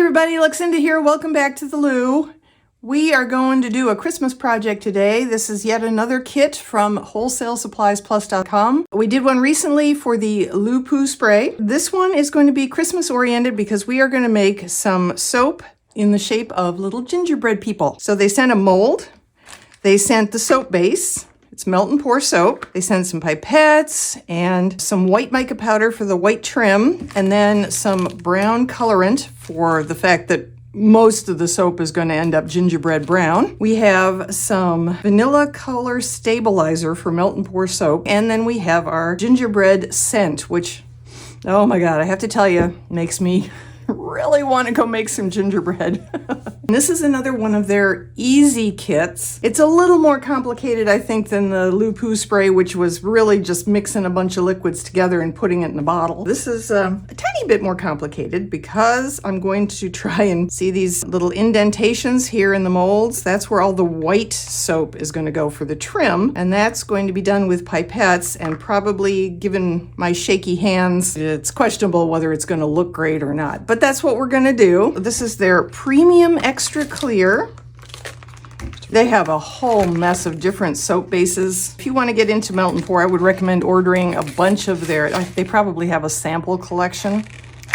everybody, Luxinda here. Welcome back to the Lou. We are going to do a Christmas project today. This is yet another kit from wholesalesupplysplus.com. We did one recently for the Lou Poo spray. This one is going to be Christmas oriented because we are going to make some soap in the shape of little gingerbread people. So they sent a mold. They sent the soap base. It's melt and pour soap. They sent some pipettes and some white mica powder for the white trim, and then some brown colorant for the fact that most of the soap is going to end up gingerbread brown. We have some vanilla color stabilizer for melt and pour soap, and then we have our gingerbread scent, which, oh my God, I have to tell you, makes me really want to go make some gingerbread. This is another one of their easy kits. It's a little more complicated, I think, than the Lou Poo spray, which was really just mixing a bunch of liquids together and putting it in a bottle. This is a tiny bit more complicated because I'm going to try and see these little indentations here in the molds. That's where all the white soap is going to go for the trim, and that's going to be done with pipettes, and probably, given my shaky hands, it's questionable whether it's going to look great or not. But that's what we're going to do. This is their premium extra clear. They have a whole mess of different soap bases. If you want to get into melt and pour, I would recommend ordering a bunch of they probably have a sample collection,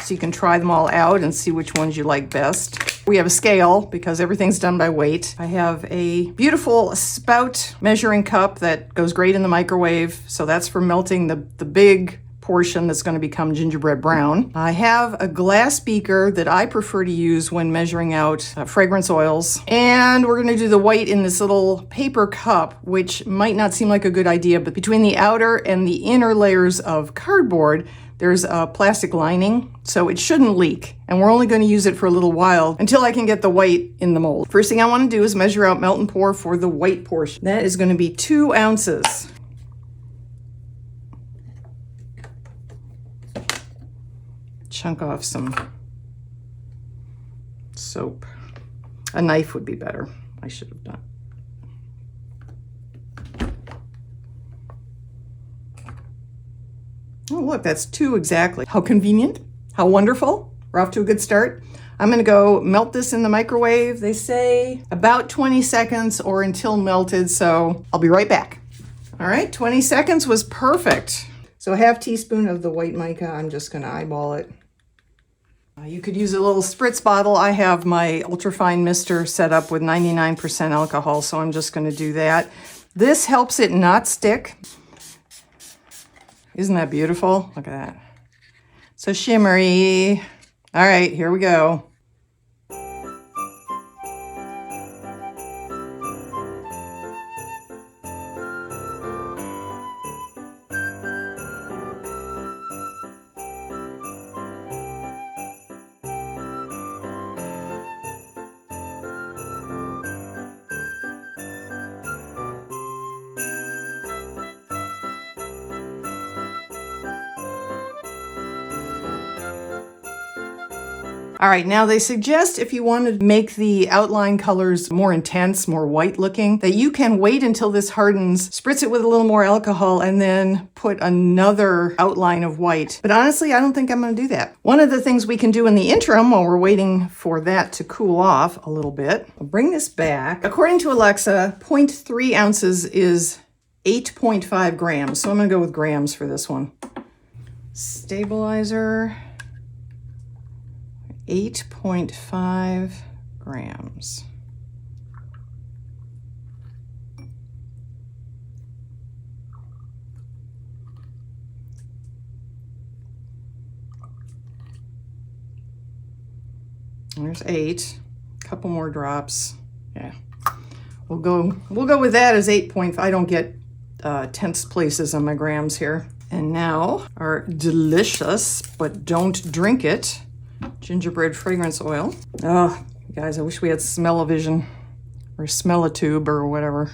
so you can try them all out and see which ones you like best. We have a scale because everything's done by weight. I have a beautiful spout measuring cup that goes great in the microwave, so that's for melting the big portion that's going to become gingerbread brown. I have a glass beaker that I prefer to use when measuring out fragrance oils. And we're going to do the white in this little paper cup, which might not seem like a good idea, but between the outer and the inner layers of cardboard, there's a plastic lining, so it shouldn't leak. And we're only going to use it for a little while until I can get the white in the mold. First thing I want to do is measure out melt and pour for the white portion. That is going to be 2 ounces. Chunk off some soap. A knife would be better. I should have done. Oh, look, that's 2 exactly. How convenient. How wonderful. We're off to a good start. I'm going to go melt this in the microwave. They say about 20 seconds or until melted, so I'll be right back. All right, 20 seconds was perfect. So a half teaspoon of the white mica. I'm just going to eyeball it. You could use a little spritz bottle. I have my ultrafine mister set up with 99% alcohol, so I'm just going to do that. This helps it not stick. Isn't that beautiful? Look at that. So shimmery. All right, here we go. All right, now they suggest if you want to make the outline colors more intense, more white looking, that you can wait until this hardens, spritz it with a little more alcohol, and then put another outline of white. But honestly, I don't think I'm going to do that. One of the things we can do in the interim while we're waiting for that to cool off a little bit, I'll bring this back. According to Alexa, 0.3 ounces is 8.5 grams. So I'm going to go with grams for this one. Stabilizer. 8.5 grams. There's 8. A couple more drops. Yeah. We'll go with that as 8.5. I don't get tenths places on my grams here. And now our delicious, but don't drink it, gingerbread fragrance oil. Oh, guys, I wish we had smell-o-vision or smell-a-tube or whatever.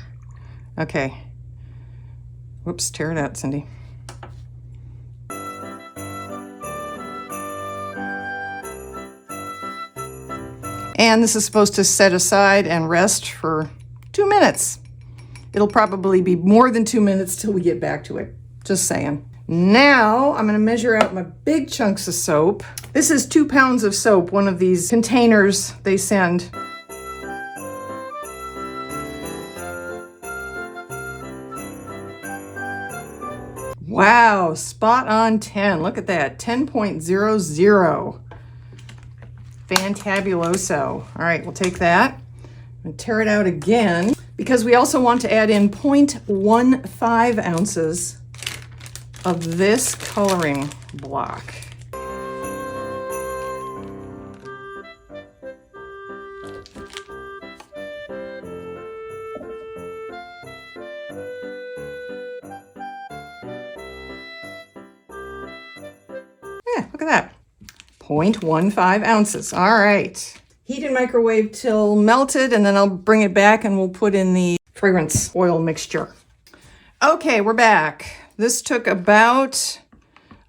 Okay. Whoops, tear it out, Cindy. And this is supposed to set aside and rest for 2 minutes. It'll probably be more than 2 minutes till we get back to it. Just saying. Now I'm going to measure out my big chunks of soap. This is 2 pounds of soap, one of these containers they send. Wow, spot on 10. Look at that, 10.00. Fantabuloso. All right, we'll take that and tear it out again because we also want to add in 0.15 ounces of this coloring block. Yeah, look at that. 0.15 ounces. All right. Heat and microwave till melted, and then I'll bring it back and we'll put in the fragrance oil mixture. Okay, we're back. This took about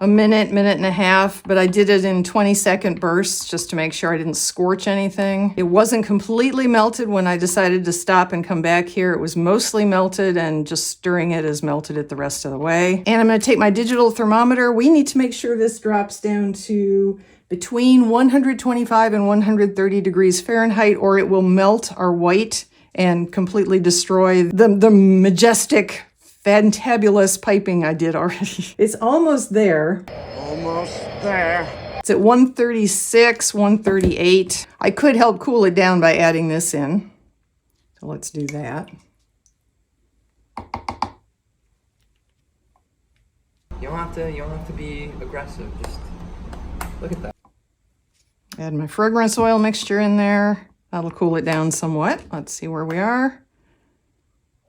a minute and a half, but I did it in 20-second bursts just to make sure I didn't scorch anything. It wasn't completely melted when I decided to stop and come back here. It was mostly melted, and just stirring it has melted it the rest of the way. And I'm going to take my digital thermometer. We need to make sure this drops down to between 125 and 130 degrees Fahrenheit, or it will melt our white and completely destroy the majestic, fantabulous piping I did already. It's almost there. Almost there. It's at 136, 138. I could help cool it down by adding this in. So let's do that. You don't have to be aggressive. Just look at that. Add my fragrance oil mixture in there. That'll cool it down somewhat. Let's see where we are.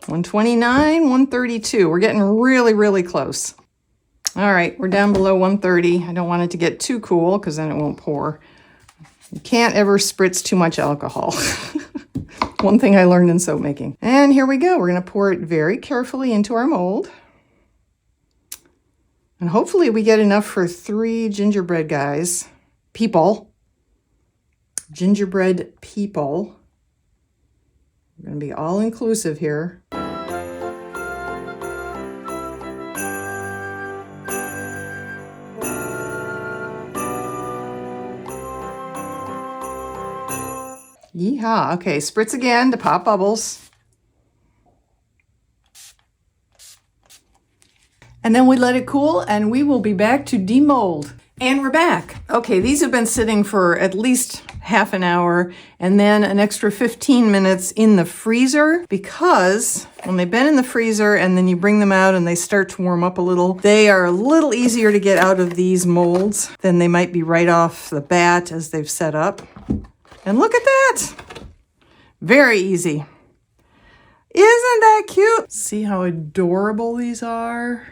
129, 132. We're getting really, really close. All right, we're down below 130. I don't want it to get too cool because then it won't pour. You can't ever spritz too much alcohol. One thing I learned in soap making. And here we go. We're going to pour it very carefully into our mold. And hopefully we get enough for 3 gingerbread people. Gingerbread people. We're going to be all inclusive here. Yeehaw. Okay, spritz again to pop bubbles. And then we let it cool, and we will be back to demold. And we're back. Okay, these have been sitting for at least half an hour and then an extra 15 minutes in the freezer, because when they've been in the freezer and then you bring them out and they start to warm up a little, they are a little easier to get out of these molds than they might be right off the bat as they've set up. And look at that. Very easy. Isn't that cute? See how adorable these are?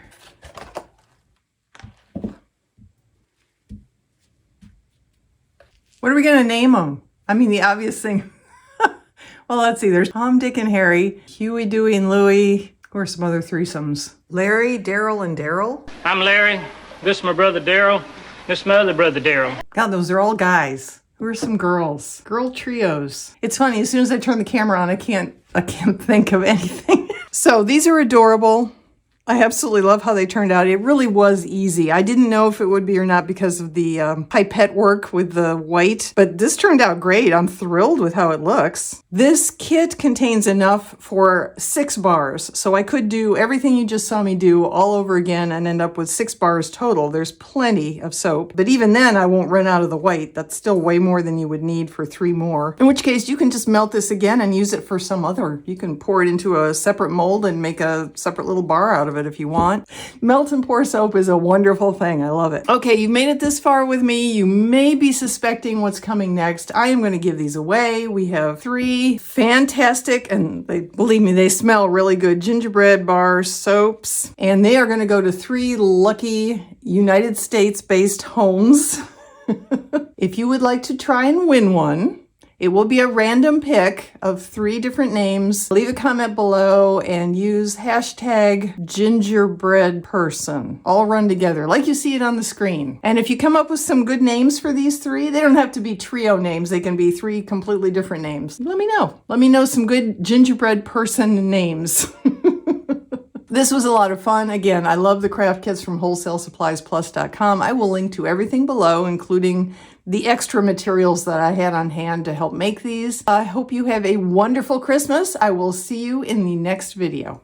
What are we going to name them? I mean, the obvious thing. Well, let's see. There's Tom, Dick, and Harry, Huey, Dewey, and Louie. Of course, some other threesomes. Larry, Daryl, and Daryl. I'm Larry. This is my brother Daryl. This is my other brother Daryl. God, those are all guys. Who are some girls? Girl trios. It's funny. As soon as I turn the camera on, I can't think of anything. So these are adorable. I absolutely love how they turned out. It really was easy. I didn't know if it would be or not because of the pipette work with the white, but this turned out great. I'm thrilled with how it looks. This kit contains enough for 6 bars, so I could do everything you just saw me do all over again and end up with 6 bars total. There's plenty of soap, but even then I won't run out of the white. That's still way more than you would need for 3 more. In which case you can just melt this again and use it for some other. You can pour it into a separate mold and make a separate little bar out of it if you want. Melt and pour soap is a wonderful thing. I love it. Okay, you've made it this far with me. You may be suspecting what's coming next. I am going to give these away. We have 3 fantastic, and believe me, they smell really good, gingerbread bar soaps. And they are going to go to 3 lucky United States-based homes. If you would like to try and win one, it will be a random pick of 3 different names. Leave a comment below and use hashtag gingerbread person. All run together like you see it on the screen. And if you come up with some good names for these 3, they don't have to be trio names. They can be 3 completely different names. Let me know. Let me know some good gingerbread person names. This was a lot of fun. Again, I love the craft kits from wholesalesupplysplus.com. I will link to everything below, including the extra materials that I had on hand to help make these. I hope you have a wonderful Christmas. I will see you in the next video.